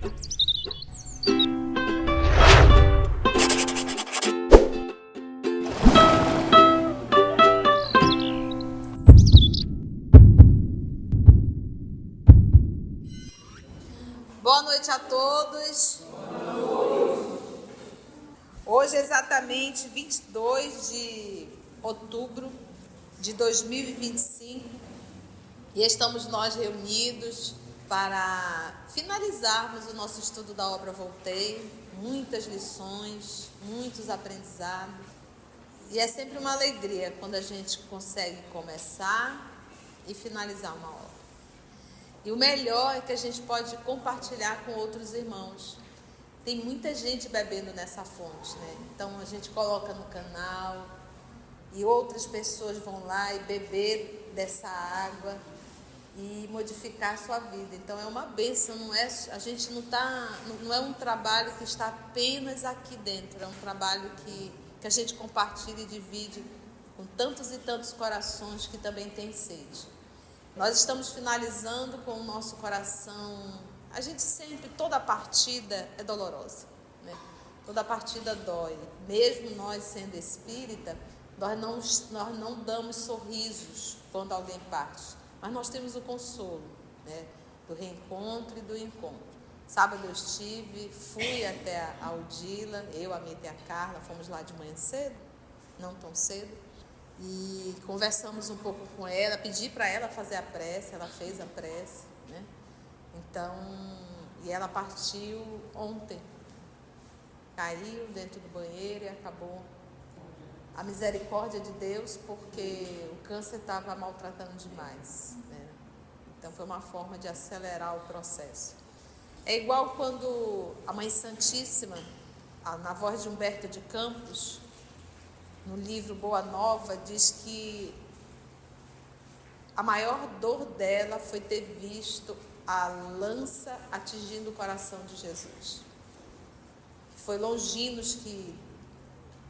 Boa noite a todos. Hoje é exatamente 22 de outubro de 2025 e estamos nós reunidos para finalizarmos o nosso estudo da obra Voltei. Muitas lições, muitos aprendizados. E é sempre uma alegria quando a gente consegue começar e finalizar uma obra. E o melhor é que a gente pode compartilhar com outros irmãos. Tem muita gente bebendo nessa fonte, né? Então a gente coloca no canal e outras pessoas vão lá e beber dessa água e modificar a sua vida. Então é uma bênção, a gente não é um trabalho que está apenas aqui dentro, é um trabalho que a gente compartilha e divide com tantos e tantos corações que também têm sede. Nós estamos finalizando com o nosso coração. A gente sempre, toda partida é dolorosa, né? Toda partida dói. Mesmo nós sendo espírita, nós não damos sorrisos quando alguém parte. Mas nós temos o consolo, né? Do reencontro e do encontro. Sábado eu fui até a Aldila, a Meta e a Carla, fomos lá de manhã cedo, não tão cedo. E conversamos um pouco com ela, pedi para ela fazer a prece, ela fez a prece, né? Então, e ela partiu ontem, caiu dentro do banheiro e acabou. A misericórdia de Deus, porque o câncer estava maltratando demais, né? Então foi uma forma de acelerar o processo. É igual quando a Mãe Santíssima, na voz de Humberto de Campos, no livro Boa Nova, diz que a maior dor dela foi ter visto a lança atingindo o coração de Jesus. Foi Longinos que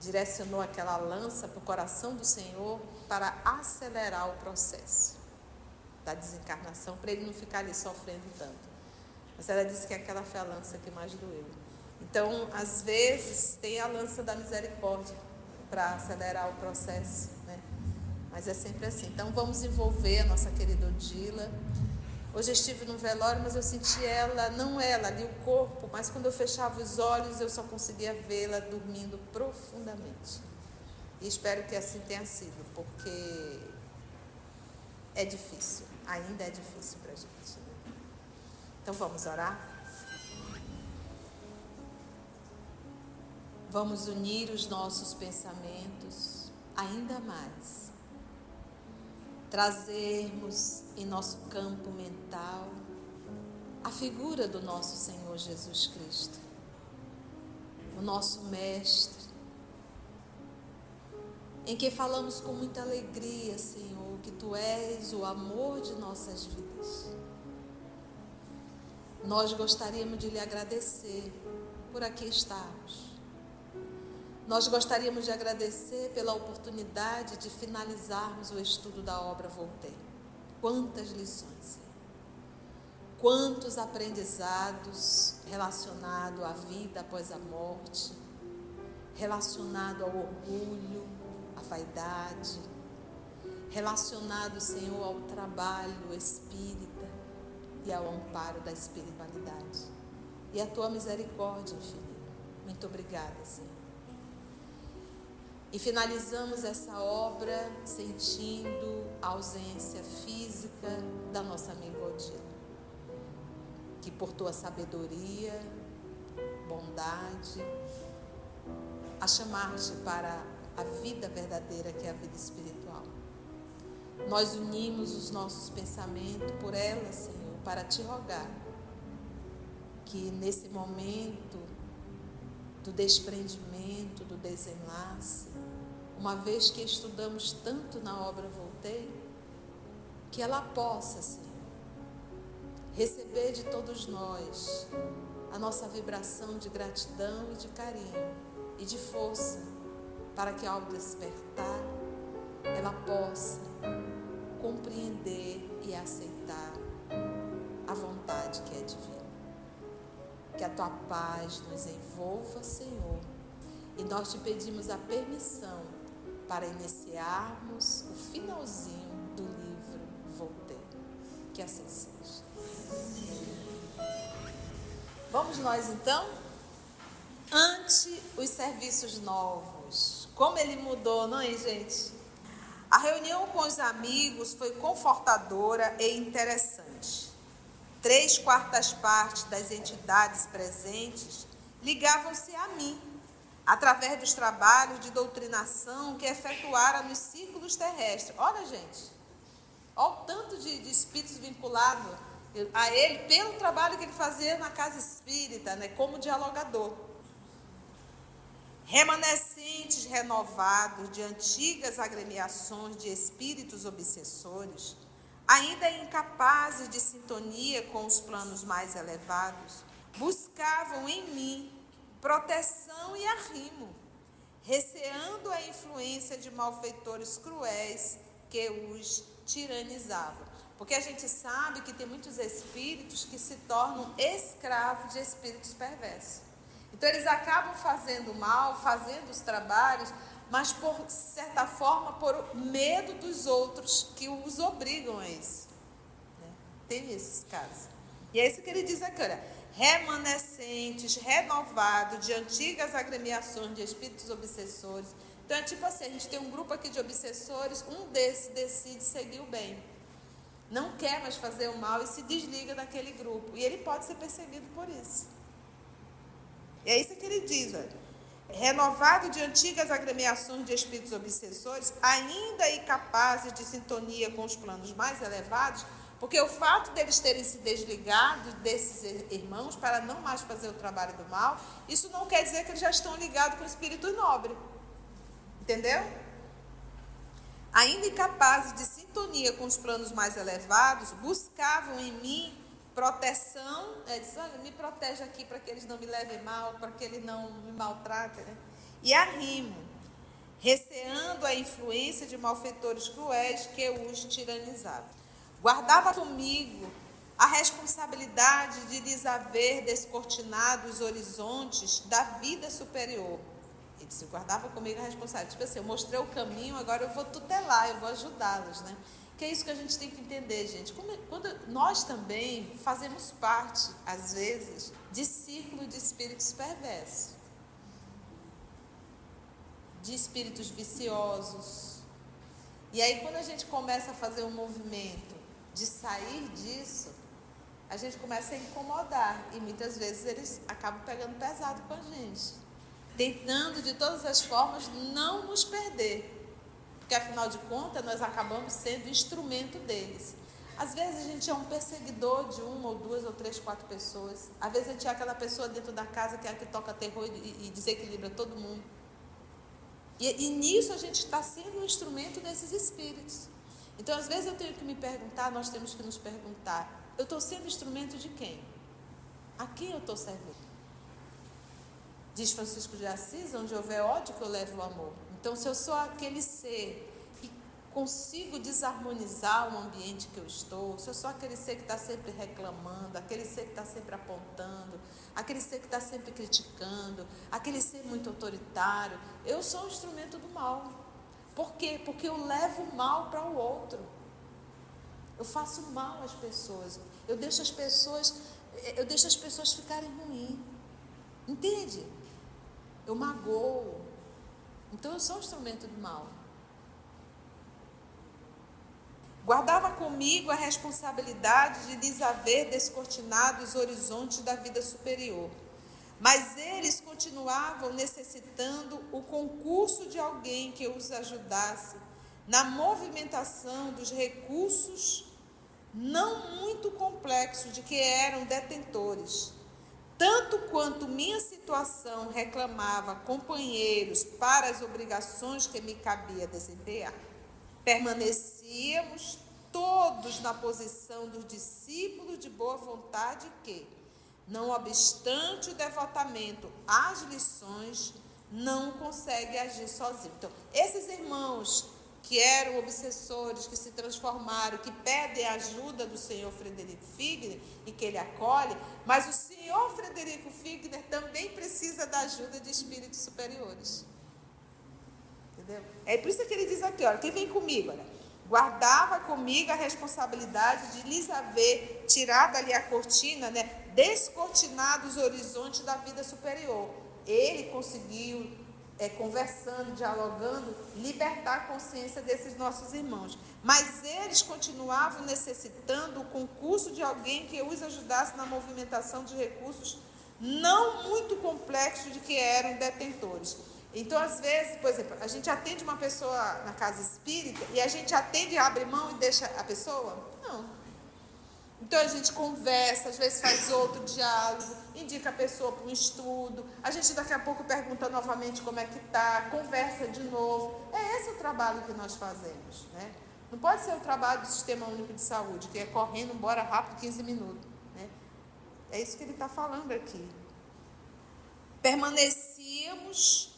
direcionou aquela lança para o coração do Senhor para acelerar o processo da desencarnação, para ele não ficar ali sofrendo tanto. Mas ela disse que aquela foi a lança que mais doeu. Então, às vezes, tem a lança da misericórdia para acelerar o processo, né? Mas é sempre assim. Então vamos envolver a nossa querida Odila. Hoje eu estive no velório, mas eu senti ela, não ela, ali o corpo, mas quando eu fechava os olhos eu só conseguia vê-la dormindo profundamente. E espero que assim tenha sido, porque é difícil, ainda é difícil para a gente, né? Então vamos orar? Vamos unir os nossos pensamentos ainda mais, trazermos em nosso campo mental a figura do nosso Senhor Jesus Cristo, o nosso Mestre, em que falamos com muita alegria, Senhor, que Tu és o amor de nossas vidas. Nós gostaríamos de lhe agradecer por aqui estarmos. Nós gostaríamos de agradecer pela oportunidade de finalizarmos o estudo da obra Voltei. Quantas lições, Senhor. Quantos aprendizados relacionados à vida após a morte, relacionado ao orgulho, à vaidade, relacionado, Senhor, ao trabalho espírita e ao amparo da espiritualidade. E a Tua misericórdia infinita. Muito obrigada, Senhor. E finalizamos essa obra sentindo a ausência física da nossa amiga Odila, que por Tua sabedoria, bondade, a chamar-te para a vida verdadeira que é a vida espiritual. Nós unimos os nossos pensamentos por ela, Senhor, para Te rogar que nesse momento do desprendimento, do desenlace, uma vez que estudamos tanto na obra Voltei, que ela possa, Senhor, receber de todos nós a nossa vibração de gratidão e de carinho e de força, para que ao despertar ela possa compreender e aceitar a vontade que é divina. Que a tua paz nos envolva, Senhor. E nós te pedimos a permissão para iniciarmos o finalzinho do livro Voltei. Que assim seja. Vamos nós então? Ante os serviços novos. Como ele mudou, não é, gente? A reunião com os amigos foi confortadora e interessante. 3/4 das entidades presentes ligavam-se a mim, através dos trabalhos de doutrinação que efetuara nos círculos terrestres. Olha, gente, olha o tanto de espíritos vinculados a ele pelo trabalho que ele fazia na casa espírita, né, como dialogador. Remanescentes renovados de antigas agremiações de espíritos obsessores, ainda incapazes de sintonia com os planos mais elevados, buscavam em mim proteção e arrimo, receando a influência de malfeitores cruéis que os tiranizavam. Porque a gente sabe que tem muitos espíritos que se tornam escravos de espíritos perversos. Então eles acabam fazendo mal, fazendo os trabalhos, mas por certa forma por medo dos outros que os obrigam a isso. Tem esses casos. E é isso que ele diz aqui, olha, remanescentes, renovados de antigas agremiações de espíritos obsessores. Então é tipo assim, a gente tem um grupo aqui de obsessores, um desses decide seguir o bem. Não quer mais fazer o mal e se desliga daquele grupo. E ele pode ser perseguido por isso. E é isso que ele diz, olha. Renovado de antigas agremiações de espíritos obsessores, ainda incapazes de sintonia com os planos mais elevados, porque o fato deles terem se desligado desses irmãos para não mais fazer o trabalho do mal, isso não quer dizer que eles já estão ligados com o espírito nobre. Entendeu? Ainda incapazes de sintonia com os planos mais elevados, buscavam em mim proteção, diz, olha, me protege aqui para que eles não me levem mal, para que eles não me maltratem, né? E arrimo, receando a influência de malfeitores cruéis que os tiranizavam. Guardava comigo a responsabilidade de lhes haver descortinado os horizontes da vida superior. Ele disse, guardava comigo a responsabilidade. Tipo assim, eu mostrei o caminho, agora eu vou tutelar, eu vou ajudá-los, né? Que é isso que a gente tem que entender, gente. Quando nós também fazemos parte, às vezes, de círculo de espíritos perversos, de espíritos viciosos. E aí, quando a gente começa a fazer um movimento de sair disso, a gente começa a incomodar. E muitas vezes eles acabam pegando pesado com a gente, tentando de todas as formas não nos perder. Porque, afinal de contas, nós acabamos sendo instrumento deles. Às vezes, a gente é um perseguidor de 1 ou 2 ou 3, 4 pessoas. Às vezes, a gente é aquela pessoa dentro da casa que é a que toca terror e desequilibra todo mundo. E nisso, a gente está sendo um instrumento desses espíritos. Então, às vezes, eu tenho que me perguntar, nós temos que nos perguntar, eu estou sendo instrumento de quem? A quem eu estou servindo? Diz Francisco de Assis, onde houver ódio que eu levo o amor. Então, se eu sou aquele ser que consigo desarmonizar o ambiente que eu estou, se eu sou aquele ser que está sempre reclamando, aquele ser que está sempre apontando, aquele ser que está sempre criticando, aquele ser muito autoritário, eu sou um instrumento do mal. Por quê? Porque eu levo o mal para o outro. Eu faço mal às pessoas. Eu deixo as pessoas ficarem ruins. Entende? Eu magoo. Então eu sou um instrumento do mal. Guardava comigo a responsabilidade de lhes haver descortinado os horizontes da vida superior. Mas eles continuavam necessitando o concurso de alguém que os ajudasse na movimentação dos recursos não muito complexos de que eram detentores. Tanto quanto minha situação reclamava companheiros para as obrigações que me cabia desempenhar, permanecíamos todos na posição dos discípulos de boa vontade que, não obstante o devotamento às lições, não consegue agir sozinho. Então, esses irmãos que eram obsessores, que se transformaram, que pedem a ajuda do senhor Frederico Figner e que ele acolhe, mas o senhor Frederico Figner também precisa da ajuda de espíritos superiores. Entendeu? É por isso que ele diz aqui, olha, quem vem comigo, olha, guardava comigo a responsabilidade de lhes haver tirado ali a cortina, né, descortinado os horizontes da vida superior. Ele conseguiu, conversando, dialogando, libertar a consciência desses nossos irmãos. Mas eles continuavam necessitando o concurso de alguém que os ajudasse na movimentação de recursos não muito complexos de que eram detentores. Então, às vezes, por exemplo, a gente atende uma pessoa na casa espírita e a gente atende, abre mão e deixa a pessoa? Não. Então, a gente conversa, às vezes faz outro diálogo, indica a pessoa para um estudo, a gente daqui a pouco pergunta novamente como é que está, conversa de novo. É esse o trabalho que nós fazemos, né? Não pode ser o trabalho do Sistema Único de Saúde, que é correndo, embora rápido, 15 minutos. Né? É isso que ele está falando aqui. Permanecíamos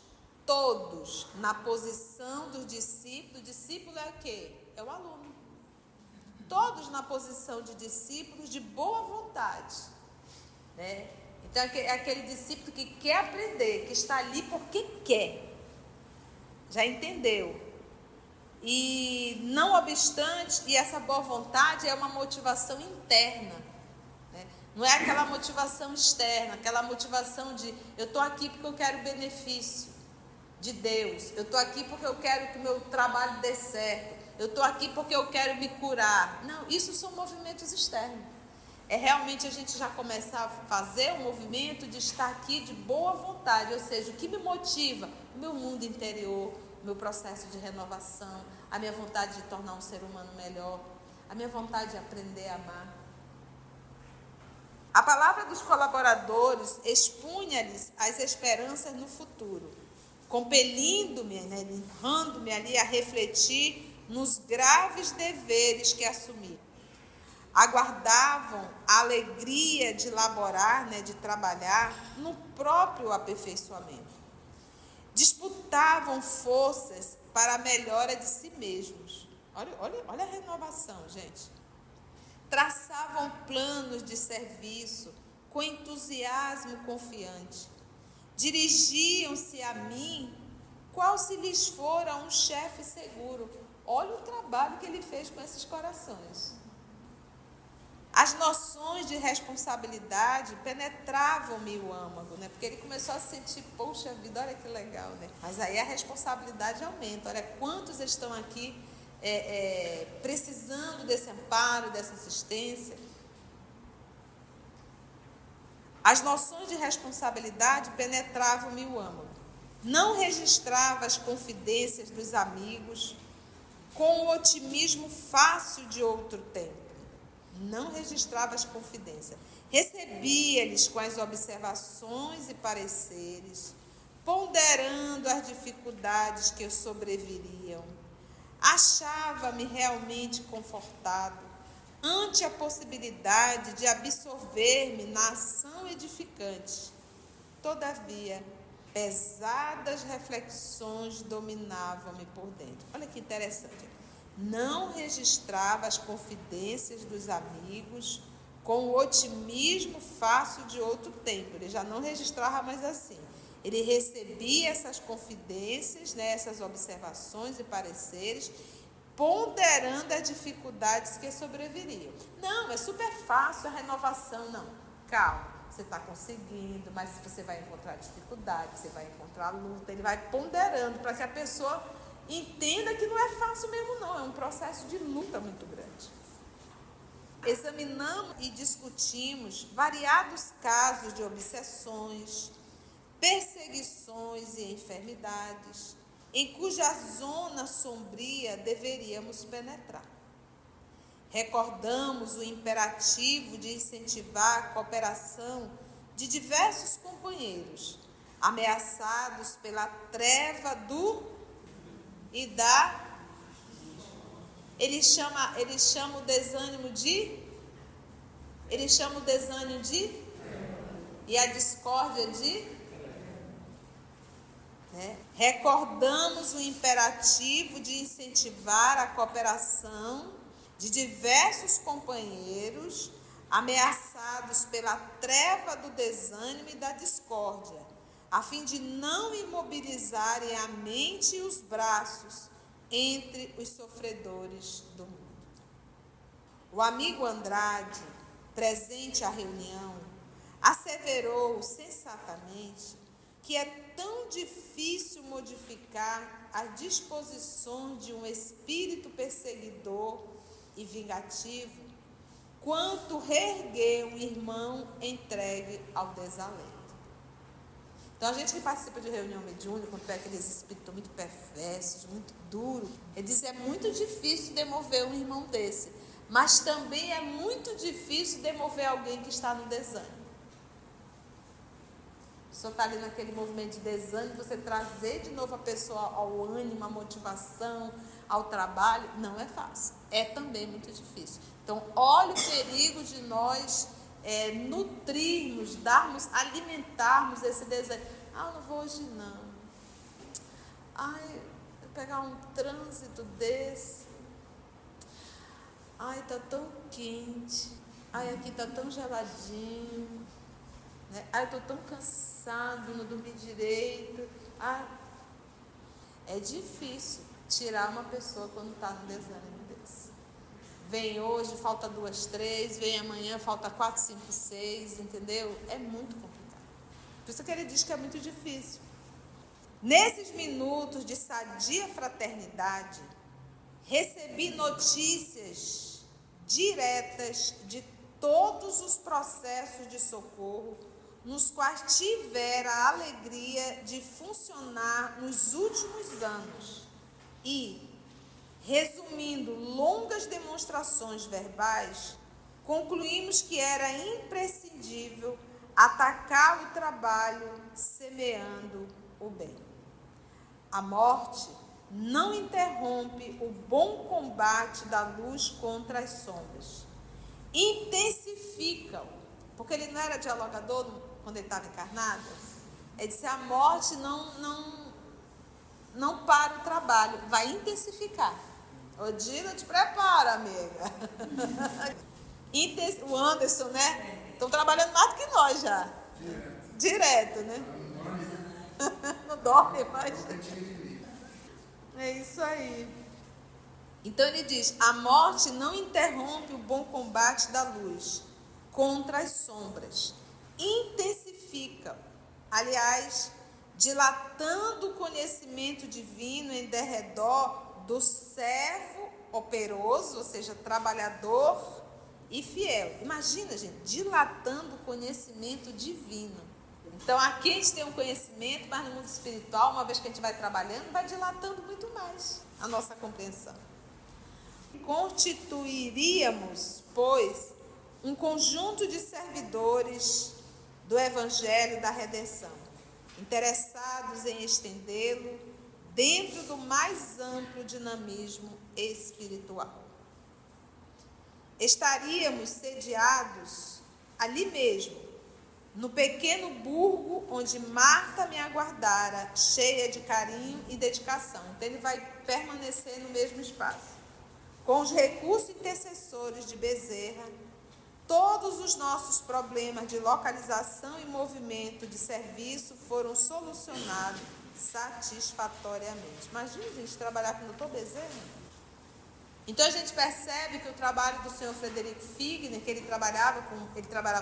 todos na posição do discípulo. O discípulo é o quê? É o aluno. Todos na posição de discípulos de boa vontade. Né? Então, é aquele discípulo que quer aprender, que está ali porque quer. Já entendeu? E não obstante, e essa boa vontade é uma motivação interna. Né? Não é aquela motivação externa, aquela motivação de eu estou aqui porque eu quero benefício de Deus. Eu estou aqui porque eu quero que o meu trabalho dê certo. Eu estou aqui porque eu quero me curar. Não, isso são movimentos externos. É realmente a gente já começar a fazer um movimento de estar aqui de boa vontade. Ou seja, o que me motiva? O meu mundo interior, o meu processo de renovação, a minha vontade de tornar um ser humano melhor, a minha vontade de aprender a amar. A palavra dos colaboradores expunha-lhes as esperanças no futuro, compelindo-me, né, empurrando-me ali a refletir nos graves deveres que assumi. Aguardavam a alegria de laborar, né, de trabalhar no próprio aperfeiçoamento. Disputavam forças para a melhora de si mesmos. Olha a renovação, gente. Traçavam planos de serviço com entusiasmo confiante. Dirigiam-se a mim, qual se lhes fora um chefe seguro. Olha o trabalho que ele fez com esses corações. As noções de responsabilidade penetravam-me o âmago, né? Porque ele começou a sentir, poxa vida, olha que legal, né? Mas aí a responsabilidade aumenta. Olha quantos estão aqui precisando desse amparo, dessa assistência. As noções de responsabilidade penetravam-me o âmago. Não registrava as confidências dos amigos com o otimismo fácil de outro tempo. Não registrava as confidências. Recebia-lhes com as observações e pareceres, ponderando as dificuldades que sobreviriam. Achava-me realmente confortado ante a possibilidade de absorver-me na ação edificante. Todavia, pesadas reflexões dominavam-me por dentro. Olha que interessante. Não registrava as confidências dos amigos com o otimismo fácil de outro tempo. Ele já não registrava mais assim. Ele recebia essas confidências, né, essas observações e pareceres, ponderando as dificuldades que sobreviriam. Não, é super fácil a renovação. Não, calma. Você está conseguindo, mas você vai encontrar dificuldade, você vai encontrar luta. Ele vai ponderando para que a pessoa entenda que não é fácil mesmo não, é um processo de luta muito grande. Examinamos e discutimos variados casos de obsessões, perseguições e enfermidades, em cuja zona sombria deveríamos penetrar. Recordamos o imperativo de incentivar a cooperação de diversos companheiros, ameaçados pela treva do e da... Ele chama o desânimo de... Ele chama o desânimo de... E a discórdia de... né? Recordamos o imperativo de incentivar a cooperação de diversos companheiros ameaçados pela treva do desânimo e da discórdia, a fim de não imobilizarem a mente e os braços entre os sofredores do mundo. O amigo Andrade, presente à reunião, asseverou sensatamente que é tão difícil modificar as disposições de um espírito perseguidor e vingativo, quanto reerguer um irmão entregue ao desalento. Então, a gente que participa de reunião mediúnica, quando pega aqueles espíritos muito perversos, muito duros, ele diz, é muito difícil demover um irmão desse, mas também é muito difícil demover alguém que está no desânimo. O senhor está ali naquele movimento de desânimo, você trazer de novo a pessoa ao ânimo, à motivação, ao trabalho, não é fácil. É também muito difícil. Então, olha o perigo de nós nutrirmos, alimentarmos esse desânimo. Ah, não vou hoje não. Ai, vou pegar um trânsito desse. Ai, está tão quente. Ai, aqui está tão geladinho. Ai, eu estou tão cansado, não dormi direito. É difícil tirar uma pessoa quando está no desânimo desse. Vem hoje, falta 2, 3, vem amanhã, falta 4, 5, 6, entendeu? É muito complicado. Por isso que ele diz que é muito difícil. Nesses minutos de sadia fraternidade, recebi notícias diretas de todos os processos de socorro nos quais tivera a alegria de funcionar nos últimos anos e, resumindo longas demonstrações verbais, concluímos que era imprescindível atacar o trabalho semeando o bem. A morte não interrompe o bom combate da luz contra as sombras. Intensifica-o, porque ele não era dialogador quando ele estava encarnado. Ele disse, a morte não para o trabalho, vai intensificar. Odila, te prepara, amiga. O Anderson, né? Estão trabalhando mais do que nós já. Direto, né? Não dorme mais. É isso aí. Então ele diz, a morte não interrompe o bom combate da luz contra as sombras. Intensifica, aliás, dilatando o conhecimento divino em derredor do servo operoso, ou seja, trabalhador e fiel. Imagina, gente, dilatando o conhecimento divino. Então, aqui a gente tem um conhecimento, mas no mundo espiritual, uma vez que a gente vai trabalhando, vai dilatando muito mais a nossa compreensão. Constituiríamos, pois, um conjunto de servidores do Evangelho da Redenção, interessados em estendê-lo dentro do mais amplo dinamismo espiritual. Estaríamos sediados ali mesmo, no pequeno burgo onde Marta me aguardara, cheia de carinho e dedicação. Então ele vai permanecer no mesmo espaço. Com os recursos intercessores de Bezerra, todos os nossos problemas de localização e movimento de serviço foram solucionados satisfatoriamente. Imagina, gente, trabalhar com o Dr. Bezerra. Então a gente percebe que o trabalho do senhor Frederico Figner, que ele trabalhava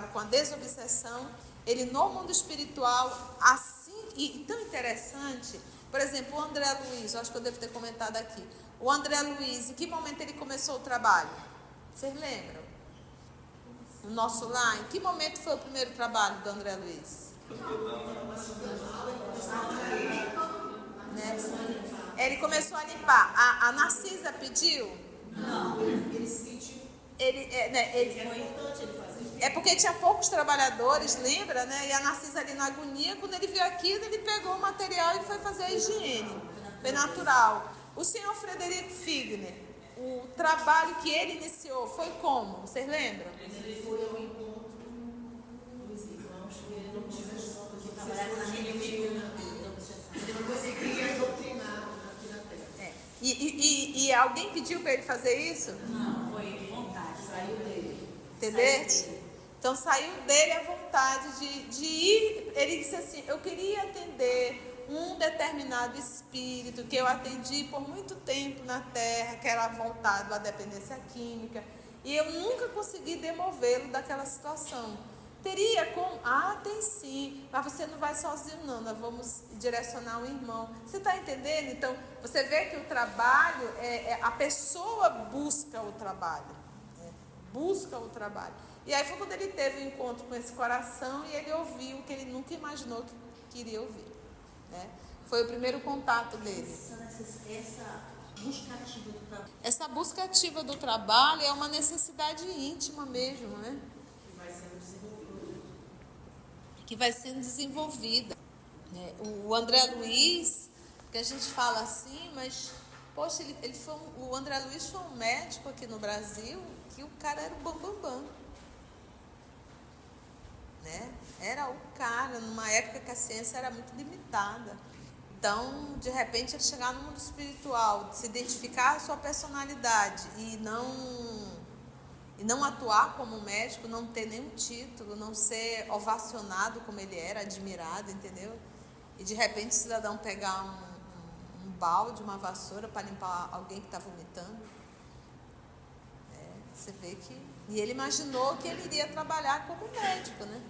com a desobsessão, ele no mundo espiritual, assim, e tão interessante, por exemplo, o André Luiz, eu acho que eu devo ter comentado aqui, o André Luiz, em que momento ele começou o trabalho? Vocês lembram? No nosso lar, em que momento foi o primeiro trabalho do André Luiz? Né? Ele começou a limpar. A Narcisa pediu? Não, ele se sentiu. Foi importante ele fazer. É porque tinha poucos trabalhadores, lembra, né? E a Narcisa ali na agonia, quando ele viu aquilo, ele pegou o material e foi fazer a higiene. Foi natural. O senhor Frederico Figner, o trabalho que ele iniciou foi como? Vocês lembram? Ele foi ao encontro dos irmãos que ele não tinha noção do que trabalhava na reunião. Depois ele E alguém pediu para ele fazer isso? Não, foi de vontade, saiu dele. Entendeu? Então saiu dele a vontade de ir. Ele disse assim: eu queria atender um determinado espírito que eu atendi por muito tempo na Terra, que era voltado à dependência química, e eu nunca consegui demovê-lo daquela situação. Teria como? Ah, tem sim, mas você não vai sozinho não, nós vamos direcionar um irmão. Você está entendendo? Então, você vê que o trabalho, a pessoa busca o trabalho, busca o trabalho. E aí foi quando ele teve um encontro com esse coração e ele ouviu o que ele nunca imaginou que queria ouvir. Né? Foi o primeiro contato dele. Essa busca ativa do trabalho é uma necessidade íntima mesmo, né? Que vai sendo desenvolvida. Né? O André Luiz, que a gente fala assim, mas, poxa, o André Luiz foi um médico aqui no Brasil que o cara era o bambambam. Né? Era o cara, numa época que a ciência era muito limitada. Então, de repente, ele chegar no mundo espiritual, se identificar a sua personalidade e não atuar como médico, não ter nenhum título, não ser ovacionado como ele era, admirado, entendeu? E de repente o cidadão pegar um balde, uma vassoura para limpar alguém que está vomitando. Você vê que... E ele imaginou que ele iria trabalhar como médico, né?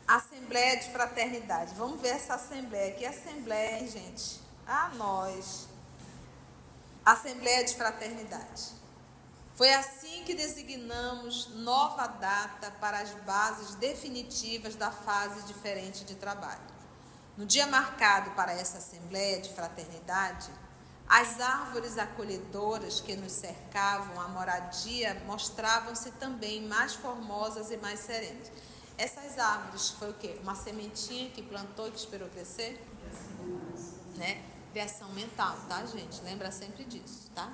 Assembleia de fraternidade. Vamos ver essa assembleia. Que assembleia, hein, gente? Ah, nós. Assembleia de fraternidade. Foi assim que designamos nova data para as bases definitivas da fase diferente de trabalho. No dia marcado para essa assembleia de fraternidade, as árvores acolhedoras que nos cercavam a moradia mostravam-se também mais formosas e mais serenas. Essas árvores foi o quê? Uma sementinha que plantou e que esperou crescer? Né? Criação mental, tá, gente? Lembra sempre disso, tá?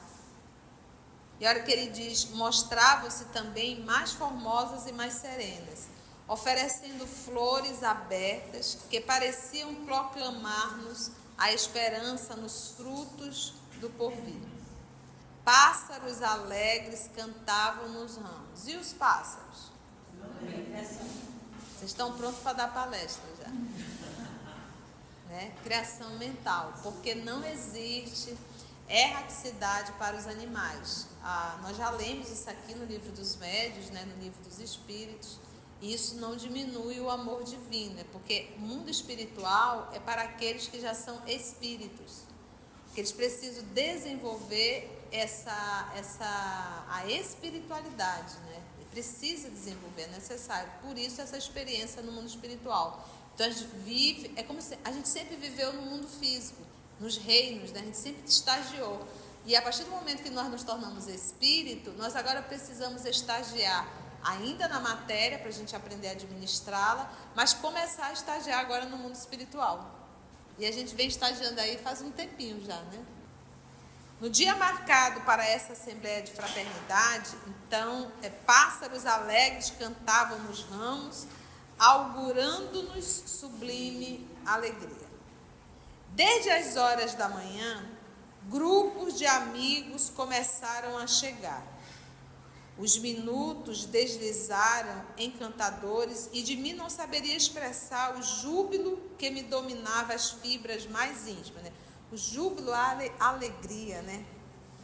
E a hora que ele diz, mostravam-se também mais formosas e mais serenas, oferecendo flores abertas que pareciam proclamar-nos a esperança nos frutos do porvir. Pássaros alegres cantavam nos ramos. E os pássaros? Vocês estão prontos para dar palestra já. Né? Criação mental, porque não existe erraticidade para os animais. Nós já lemos isso aqui no livro dos médiuns, né? No livro dos espíritos, e isso não diminui o amor divino, porque o mundo espiritual é para aqueles que já são espíritos, que eles precisam desenvolver a espiritualidade, né? Precisa desenvolver, é necessário. Por isso essa experiência no mundo espiritual. Então a gente vive, é como se a gente sempre viveu no mundo físico, nos reinos, né? A gente sempre estagiou. E a partir do momento que nós nos tornamos espírito, nós agora precisamos estagiar ainda na matéria para a gente aprender a administrá-la, mas começar a estagiar agora no mundo espiritual. E a gente vem estagiando aí faz um tempinho já, né? No dia marcado para essa assembleia de fraternidade, então, pássaros alegres cantavam nos ramos, augurando-nos sublime alegria. Desde as horas da manhã, grupos de amigos começaram a chegar. Os minutos deslizaram encantadores e de mim não saberia expressar o júbilo que me dominava as fibras mais íntimas, né? O júbilo, a alegria, né?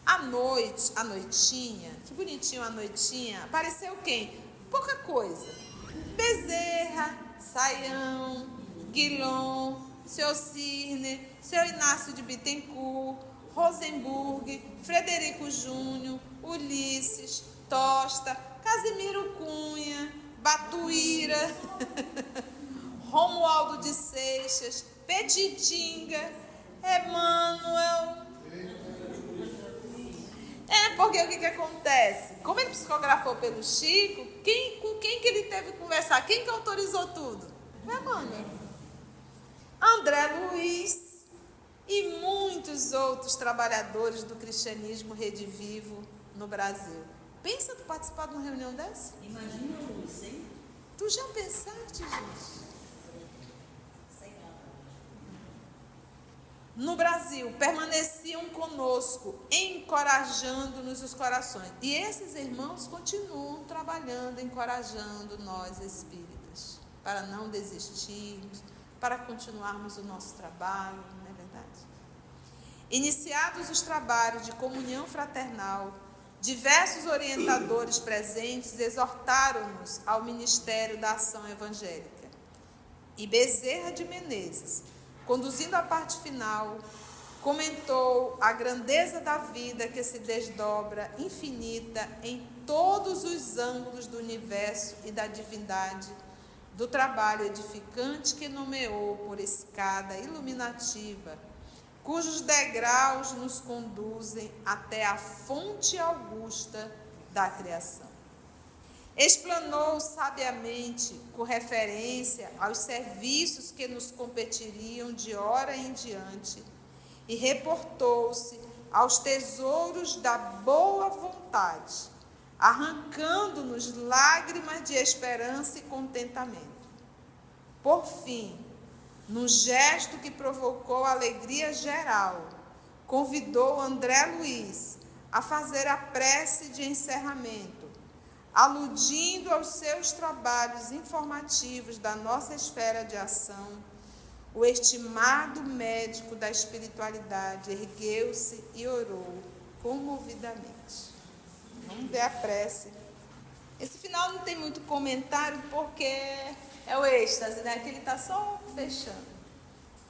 A noite, a noitinha, que bonitinho a noitinha, apareceu quem? Pouca coisa. Bezerra, Saião, Guilhom, seu Cirne, seu Inácio de Bittencourt, Rosenburg, Frederico Júnior, Ulisses, Tosta, Casimiro Cunha, Batuíra, Romualdo de Seixas, Petitinga, Emmanuel. Porque o que acontece? Como ele psicografou pelo Chico, com quem que ele teve que conversar? Quem que autorizou tudo? Emmanuel. André Luiz e muitos outros trabalhadores do cristianismo redivivo no Brasil. Pensa tu participar de uma reunião dessa? Imagina o Luiz, hein? Tu já pensaste, gente? no Brasil permaneciam conosco, encorajando-nos os corações. E esses irmãos continuam trabalhando, encorajando nós espíritas, para não desistirmos, para continuarmos o nosso trabalho, não é verdade? Iniciados os trabalhos de comunhão fraternal, diversos orientadores presentes exortaram-nos ao ministério da ação evangélica. E Bezerra de Menezes, conduzindo a parte final, comentou a grandeza da vida que se desdobra infinita em todos os ângulos do universo e da divindade, do trabalho edificante que nomeou por escada iluminativa, cujos degraus nos conduzem até a fonte augusta da criação. Explanou sabiamente, com referência aos serviços que nos competiriam de hora em diante, e reportou-se aos tesouros da boa vontade, arrancando-nos lágrimas de esperança e contentamento. Por fim, num gesto que provocou alegria geral, convidou André Luiz a fazer a prece de encerramento, aludindo aos seus trabalhos informativos da nossa esfera de ação. O estimado médico da espiritualidade ergueu-se e orou comovidamente. Vamos ver a prece. Esse final não tem muito comentário porque é o êxtase, né? Que ele está só fechando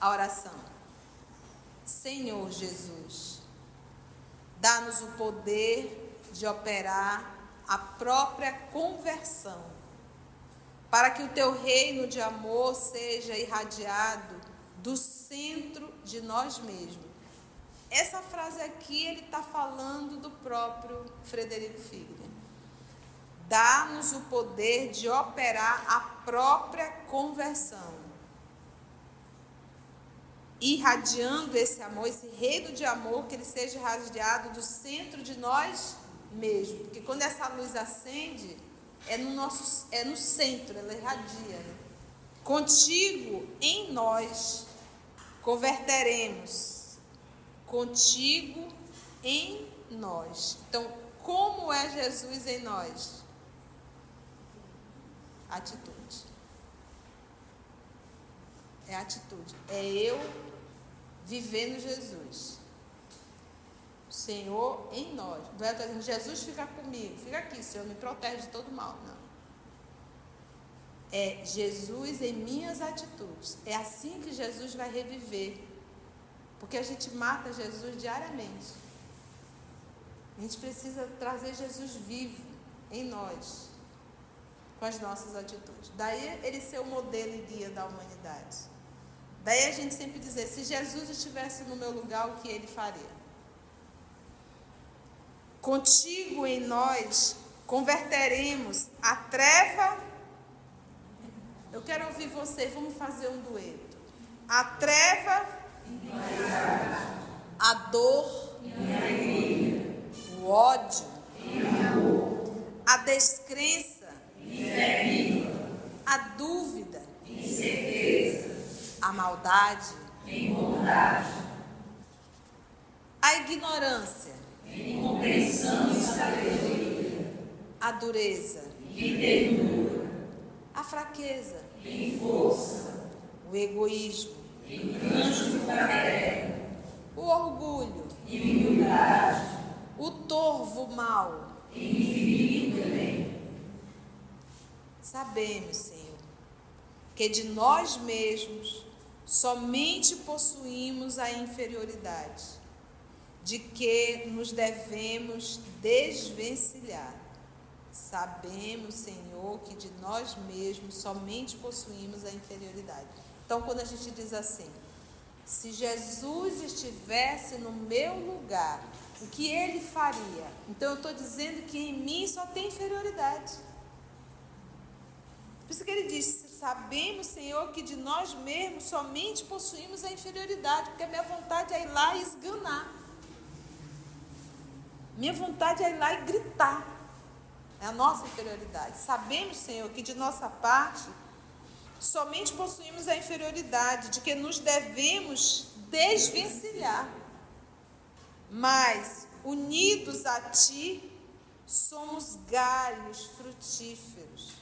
a oração. Senhor Jesus, dá-nos o poder de operar a própria conversão, para que o teu reino de amor seja irradiado do centro de nós mesmos. Essa frase aqui, ele está falando do próprio Frederico Figner. Dá-nos o poder de operar a própria conversão, irradiando esse amor, esse reino de amor, que ele seja irradiado do centro de nós mesmo, porque quando essa luz acende, é no centro, ela irradia, né? Contigo em nós converteremos, contigo em nós. Então, como é Jesus em nós? Atitude. É atitude. É eu vivendo Jesus. Senhor em nós. Não é dizendo, Jesus fica comigo, fica aqui, Senhor, me protege de todo mal. Não. É Jesus em minhas atitudes. É assim que Jesus vai reviver. Porque a gente mata Jesus diariamente. A gente precisa trazer Jesus vivo em nós, com as nossas atitudes. Daí ele ser o modelo e guia da humanidade. Daí a gente sempre dizer, se Jesus estivesse no meu lugar, o que ele faria? Contigo em nós converteremos a treva. Eu quero ouvir você, vamos fazer um dueto. A treva, a dor, o ódio, a descrença, a dúvida, a maldade, a ignorância, incompreensão e sabedoria, a dureza, em ternura, a fraqueza, em força, o egoísmo, em canto fraterno, o orgulho, em humildade, o torvo mal, em infinito bem. Sabemos, Senhor, que de nós mesmos somente possuímos a inferioridade, de que nos devemos desvencilhar. Sabemos, Senhor, que de nós mesmos somente possuímos a inferioridade. Então, quando a gente diz assim, se Jesus estivesse no meu lugar, o que ele faria? Então, eu estou dizendo que em mim só tem inferioridade. Por isso que ele diz, sabemos, Senhor, que de nós mesmos somente possuímos a inferioridade, porque a minha vontade é ir lá e esganar. Minha vontade é ir lá e gritar. É a nossa inferioridade. Sabemos, Senhor, que de nossa parte somente possuímos a inferioridade de que nos devemos desvencilhar. Mas, unidos a ti, somos galhos frutíferos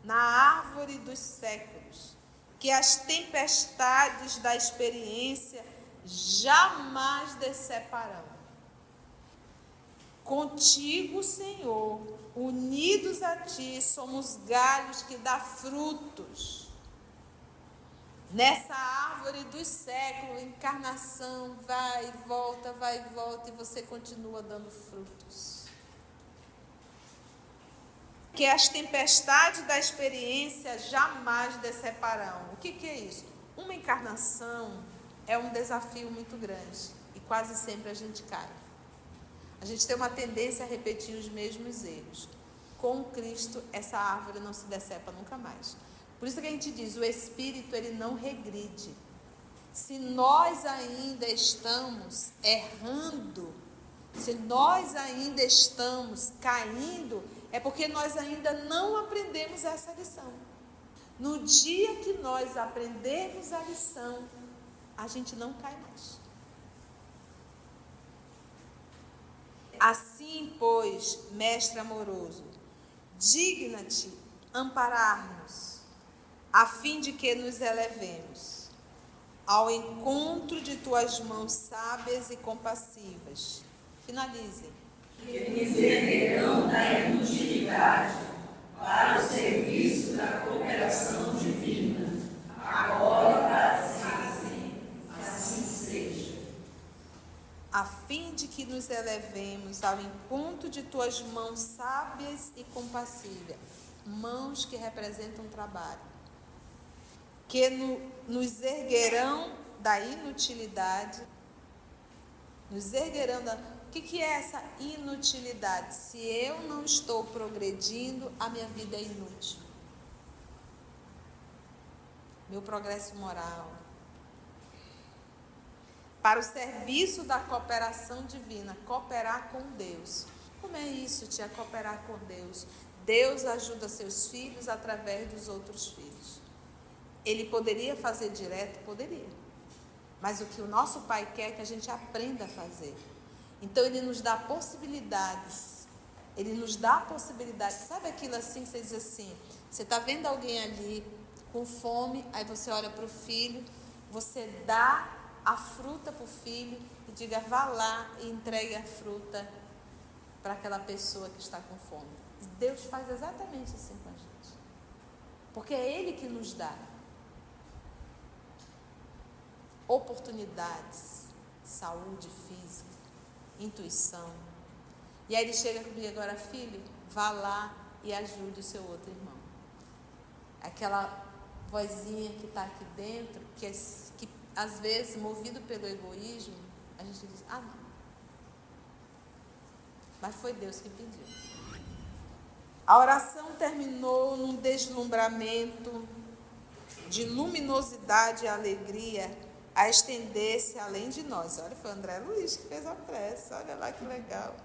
na árvore dos séculos, que as tempestades da experiência jamais deceparão. Contigo, Senhor, unidos a ti, somos galhos que dá frutos. Nessa árvore dos séculos, encarnação, vai e volta, e você continua dando frutos. Que as tempestades da experiência jamais deceparão. O que é isso? Uma encarnação é um desafio muito grande e quase sempre a gente cai. A gente tem uma tendência a repetir os mesmos erros. Com Cristo, essa árvore não se decepa nunca mais. Por isso que a gente diz, o Espírito ele não regride. Se nós ainda estamos errando, se nós ainda estamos caindo, é porque nós ainda não aprendemos essa lição. No dia que nós aprendermos a lição, a gente não cai mais. Assim, pois, mestre amoroso, digna-te amparar-nos, a fim de que nos elevemos ao encontro de tuas mãos sábias e compassivas. Finalize. Que nos erguerão da inutilidade para o serviço da cooperação divina, agora para sempre, assim seja. A fim de que nos elevemos ao encontro de tuas mãos sábias e compassivas, mãos que representam trabalho, que nos erguerão da inutilidade, nos erguerão da... O que é essa inutilidade? Se eu não estou progredindo, a minha vida é inútil. Meu progresso moral. Para o serviço da cooperação divina, cooperar com Deus. Como é isso, tia, cooperar com Deus? Deus ajuda seus filhos através dos outros filhos. Ele poderia fazer direto? Poderia. Mas o que o nosso Pai quer é que a gente aprenda a fazer. Então, Ele nos dá possibilidades. Ele nos dá possibilidades. Sabe aquilo assim que você diz assim? Você está vendo alguém ali com fome, aí você olha para o filho, você dá a fruta para o filho e diga, vá lá e entregue a fruta para aquela pessoa que está com fome. Deus faz exatamente assim com a gente. Porque é Ele que nos dá oportunidades, saúde física, intuição. E aí ele chega comigo agora, filho, vá lá e ajude o seu outro irmão. Aquela vozinha que está aqui dentro, que às vezes, movido pelo egoísmo, a gente diz, não. Mas foi Deus que pediu. A oração terminou num deslumbramento de luminosidade e alegria a estender-se além de nós. Olha, foi o André Luiz que fez a prece, olha lá que legal.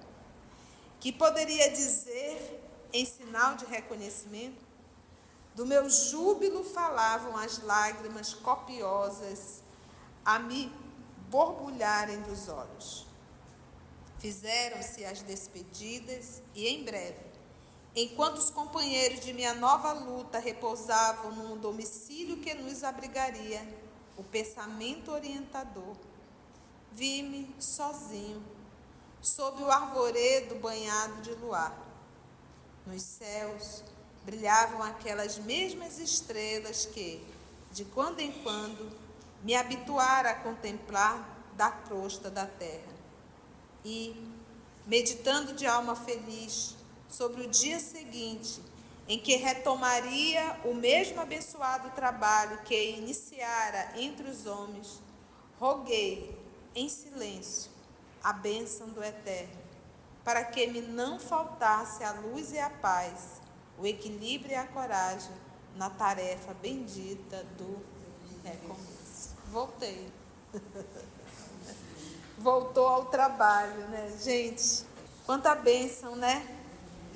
Que poderia dizer, em sinal de reconhecimento, do meu júbilo falavam as lágrimas copiosas a me borbulharem dos olhos. Fizeram-se as despedidas e, em breve, enquanto os companheiros de minha nova luta repousavam num domicílio que nos abrigaria, o pensamento orientador, vi-me sozinho, sob o arvoredo banhado de luar. Nos céus brilhavam aquelas mesmas estrelas que, de quando em quando, me habituara a contemplar da crosta da terra. E, meditando de alma feliz sobre o dia seguinte, em que retomaria o mesmo abençoado trabalho que iniciara entre os homens, roguei, em silêncio, a bênção do Eterno, para que me não faltasse a luz e a paz, o equilíbrio e a coragem na tarefa bendita do recomeço. Voltei. Voltou ao trabalho, né, gente? Quanta bênção, né?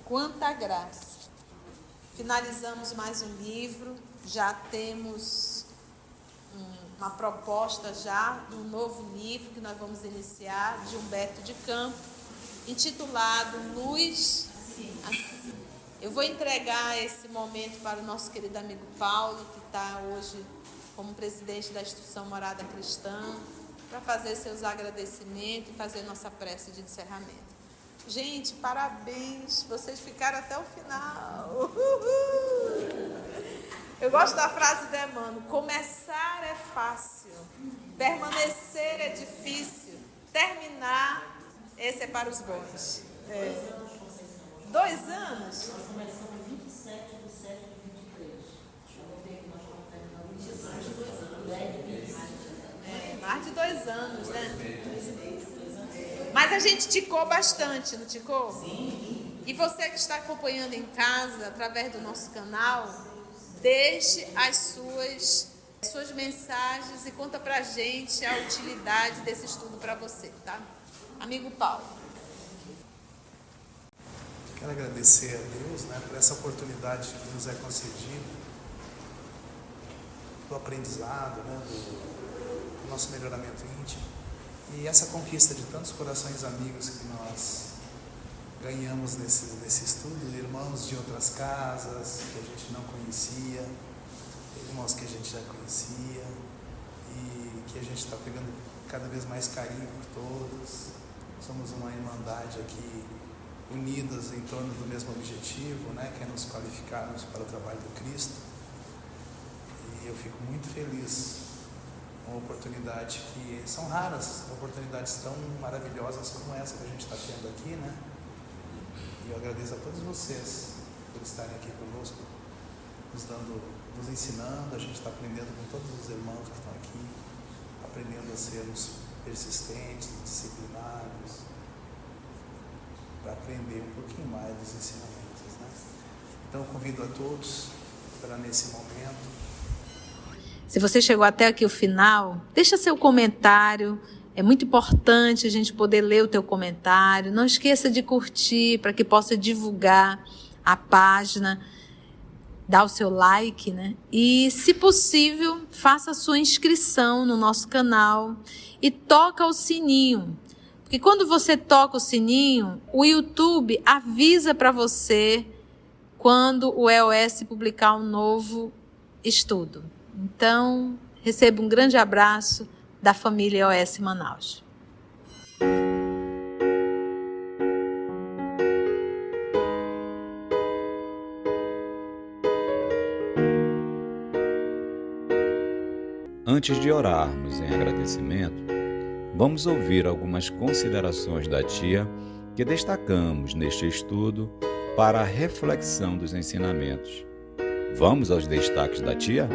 Quanta graça. finalizamos mais um livro, já temos uma proposta já de um novo livro que nós vamos iniciar, de Humberto de Campos, intitulado Luz Assim. Eu vou entregar esse momento para o nosso querido amigo Paulo, que está hoje como presidente da instituição Morada Cristã, para fazer seus agradecimentos e fazer nossa prece de encerramento. Gente, parabéns, vocês ficaram até o final. Uhul. Eu gosto da frase do Emmanuel: começar é fácil, permanecer é difícil, terminar, esse é para os bons. 2 anos? Nós começamos 27/7/23. Eu vou ver que nós estamos terminando 26. Mais de 2 anos, né? Mas a gente ticou bastante, não ticou? Sim. E você que está acompanhando em casa, através do nosso canal, deixe as suas mensagens e conta pra gente a utilidade desse estudo para você, tá? Amigo Paulo. Quero agradecer a Deus, por essa oportunidade que nos é concedida, do aprendizado, do nosso melhoramento íntimo e essa conquista de tantos corações amigos que nós ganhamos nesse estudo, irmãos de outras casas que a gente não conhecia, irmãos que a gente já conhecia e que a gente está pegando cada vez mais carinho por todos. Somos uma irmandade aqui, unidas em torno do mesmo objetivo, que é nos qualificarmos para o trabalho do Cristo. E eu fico muito feliz com a oportunidade que são raras, oportunidades tão maravilhosas como essa que a gente está tendo aqui, E eu agradeço a todos vocês por estarem aqui conosco, nos ensinando. A gente está aprendendo com todos os irmãos que estão aqui, aprendendo a sermos persistentes, disciplinados, para aprender um pouquinho mais dos ensinamentos, Então eu convido a todos para nesse momento. Se você chegou até aqui o final, deixa seu comentário. É muito importante a gente poder ler o teu comentário. Não esqueça de curtir para que possa divulgar a página, dar o seu like, E, se possível, faça a sua inscrição no nosso canal e toca o sininho. Porque quando você toca o sininho, o YouTube avisa para você quando o EOS publicar um novo estudo. Então, receba um grande abraço da família EOS Manaus. Antes de orarmos em agradecimento, vamos ouvir algumas considerações da tia que destacamos neste estudo para a reflexão dos ensinamentos. Vamos aos destaques da tia?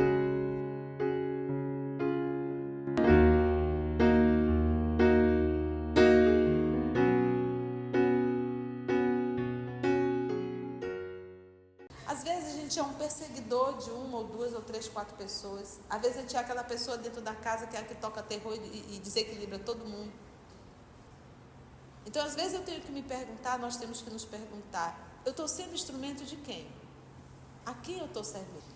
Às vezes a gente é um perseguidor de 1 ou 2 ou 3, 4 pessoas. Às vezes a gente é aquela pessoa dentro da casa que é a que toca terror e desequilibra todo mundo. Então, às vezes eu tenho que me perguntar, nós temos que nos perguntar: eu estou sendo instrumento de quem? A quem eu estou servindo?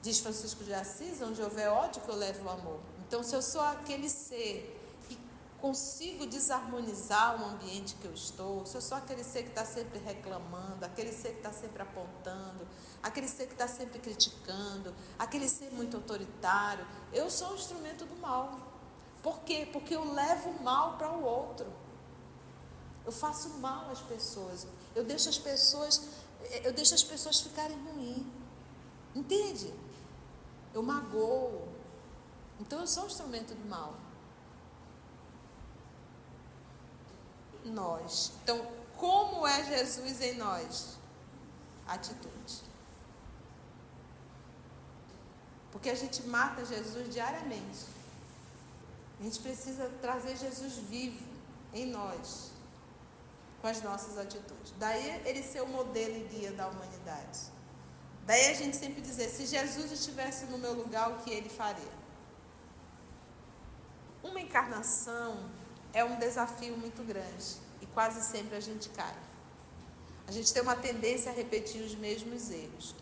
Diz Francisco de Assis: onde houver ódio que eu levo o amor. Então, se eu sou aquele ser que consigo desarmonizar o ambiente que eu estou, se eu sou aquele ser que está sempre reclamando, aquele ser que está sempre apontando, aquele ser que está sempre criticando, aquele ser muito autoritário, eu sou um instrumento do mal. Por quê? Porque eu levo o mal para o outro. Eu faço mal às pessoas. Eu deixo as pessoas ficarem ruins. Entende? Eu magoo. Então eu sou um instrumento do mal. Nós. Então, como é Jesus em nós? Atitude. Porque a gente mata Jesus diariamente. A gente precisa trazer Jesus vivo em nós, com as nossas atitudes. Daí ele ser o modelo e guia da humanidade. Daí a gente sempre dizer: se Jesus estivesse no meu lugar, o que ele faria? Uma encarnação é um desafio muito grande e quase sempre a gente cai. A gente tem uma tendência a repetir os mesmos erros.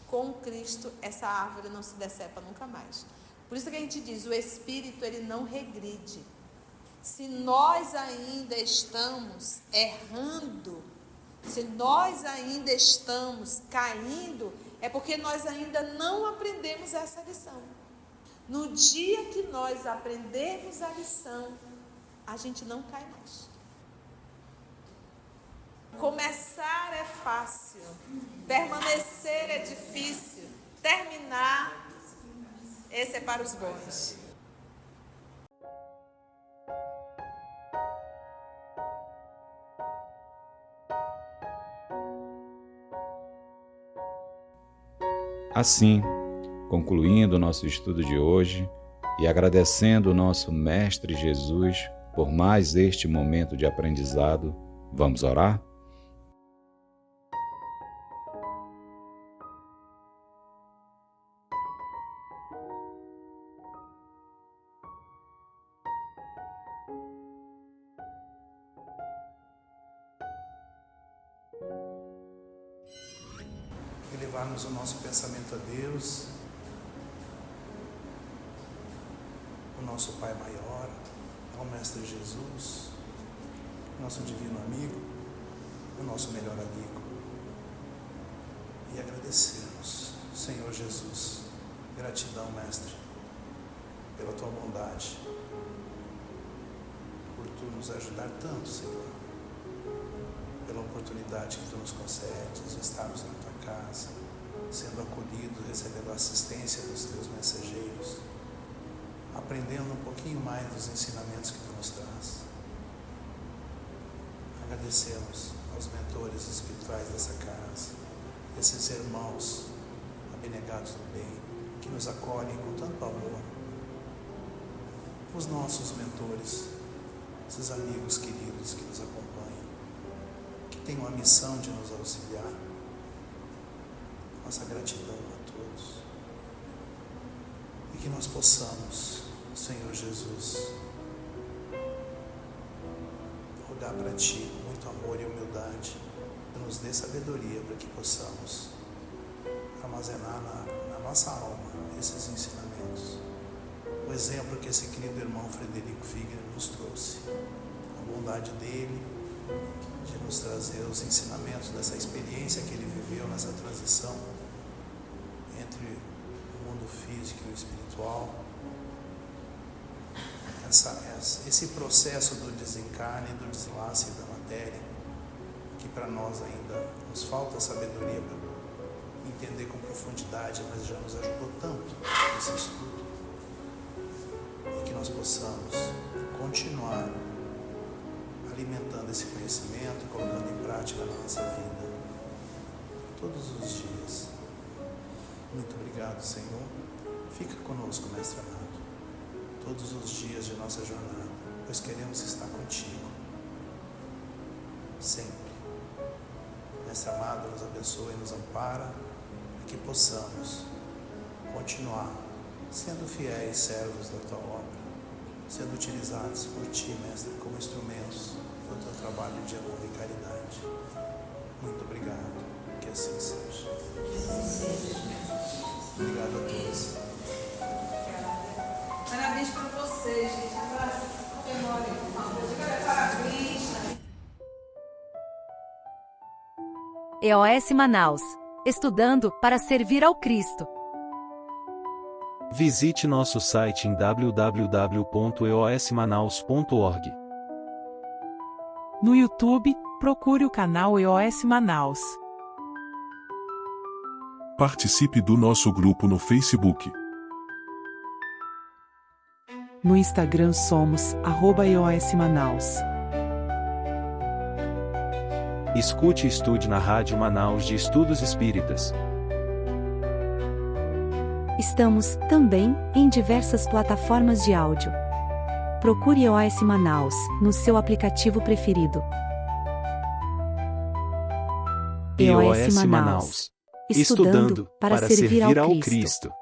Com Cristo, essa árvore não se decepa nunca mais. Por isso que a gente diz, o Espírito, ele não regride. Se nós ainda estamos errando, se nós ainda estamos caindo, é porque nós ainda não aprendemos essa lição. No dia que nós aprendermos a lição, a gente não cai mais. Começar é fácil, permanecer é difícil, terminar, esse é para os bons. Assim, concluindo o nosso estudo de hoje e agradecendo o nosso Mestre Jesus por mais este momento de aprendizado, vamos orar? Elevarmos o nosso pensamento a Deus, o nosso Pai maior, ao Mestre Jesus, nosso divino amigo, o nosso melhor amigo. E agradecermos, Senhor Jesus, gratidão, Mestre, pela Tua bondade, por Tu nos ajudar tanto, Senhor, pela oportunidade que Tu nos concedes de estarmos na Tua casa, sendo acolhidos, recebendo a assistência dos Teus mensageiros, aprendendo um pouquinho mais dos ensinamentos que Tu nos traz. Agradecemos aos mentores espirituais dessa casa, esses irmãos abnegados do bem, que nos acolhem com tanto amor, os nossos mentores, esses amigos queridos que nos acompanham, que têm uma missão de nos auxiliar. Nossa gratidão a todos. E que nós possamos, Senhor Jesus, rogar para Ti com muito amor e humildade, que nos dê sabedoria para que possamos armazenar na nossa alma esses ensinamentos. O exemplo que esse querido irmão Frederico Figueiredo nos trouxe, a bondade dele de nos trazer os ensinamentos dessa experiência que ele viveu nessa transição entre o mundo físico e o espiritual, esse processo do desencarne, do deslace da matéria, que para nós ainda nos falta sabedoria para entender com profundidade, mas já nos ajudou tanto nesse estudo, e que nós possamos continuar alimentando esse conhecimento, colocando em prática na nossa vida, todos os dias. Muito obrigado, Senhor. Fica conosco, Mestre amado, todos os dias de nossa jornada, pois queremos estar contigo, sempre. Mestre amado, nos abençoe e nos ampara, para que possamos continuar sendo fiéis servos da Tua obra, sendo utilizados por Ti, Mestre, como instrumentos do Teu trabalho de amor e caridade. Muito obrigado, que assim seja. Obrigado a todos. Parabéns para vocês, gente. Agora, comemorem, por favor. Parabéns. EOS Manaus. Estudando para servir ao Cristo. Visite nosso site em www.eosmanaus.org. No YouTube, procure o canal EOS Manaus. Participe do nosso grupo no Facebook. No Instagram somos @EOS Manaus. Escute e estude na Rádio Manaus de Estudos Espíritas. Estamos, também, em diversas plataformas de áudio. Procure EOS Manaus, no seu aplicativo preferido. EOS Manaus. Estudando para servir ao Cristo.